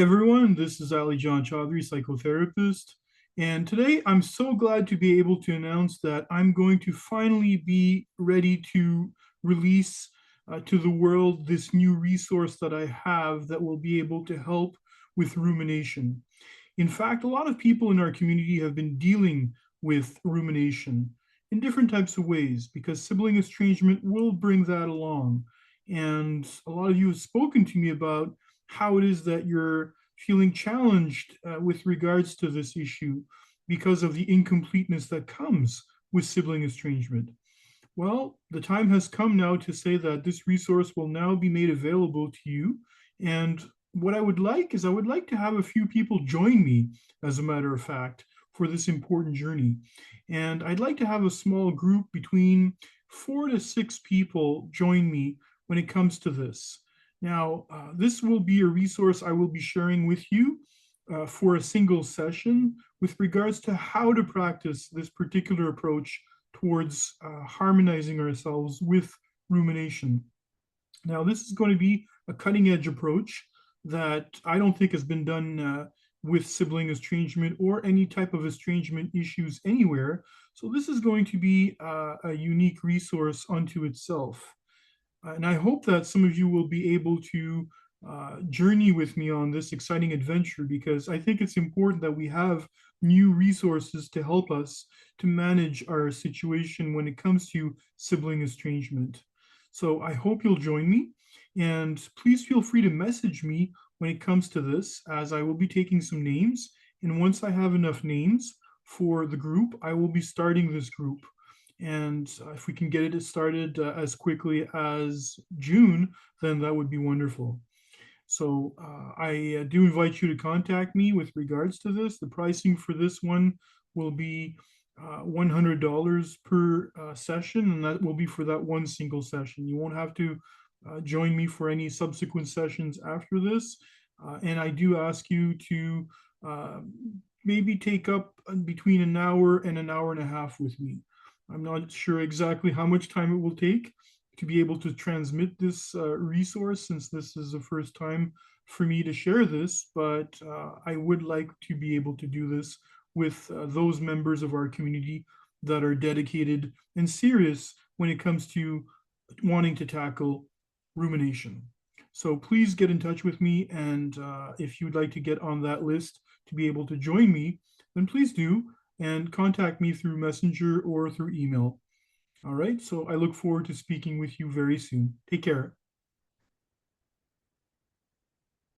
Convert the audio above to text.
everyone, this is Ali John Chaudhry, psychotherapist. And today I'm so glad to be able to announce that I'm going to finally be ready to release to the world this new resource that I have that will be able to help with rumination. In fact, a lot of people in our community have been dealing with rumination in different types of ways because sibling estrangement will bring that along. And a lot of you have spoken to me about how it is that you're feeling challenged with regards to this issue because of the incompleteness that comes with sibling estrangement. Well, the time has come now to say that this resource will now be made available to you. And what I would like is I would like to have a few people join me, as a matter of fact, for this important journey. And I'd like to have a small group between 4 to 6 people join me when it comes to this. Now, this will be a resource I will be sharing with you for a single session with regards to how to practice this particular approach towards harmonizing ourselves with rumination. Now, this is going to be a cutting edge approach that I don't think has been done with sibling estrangement or any type of estrangement issues anywhere. So, this is going to be a unique resource unto itself. And I hope that some of you will be able to journey with me on this exciting adventure because I think it's important that we have new resources to help us to manage our situation when it comes to sibling estrangement. So I hope you'll join me, and please feel free to message me when it comes to this, as I will be taking some names. And once I have enough names for the group, I will be starting this group. And if we can get it started as quickly as June, then that would be wonderful. So I do invite you to contact me with regards to this. The pricing for this one will be $100 per session, and that will be for that one single session. You won't have to join me for any subsequent sessions after this. And I do ask you to uh, maybe take up between an hour and an hour and a half with me. I'm not sure exactly how much time it will take to be able to transmit this resource, since this is the first time for me to share this, but I would like to be able to do this with those members of our community that are dedicated and serious when it comes to wanting to tackle rumination. So please get in touch with me, and if you'd like to get on that list to be able to join me, then please do, and contact me through Messenger or through email. All right, so I look forward to speaking with you very soon. Take care.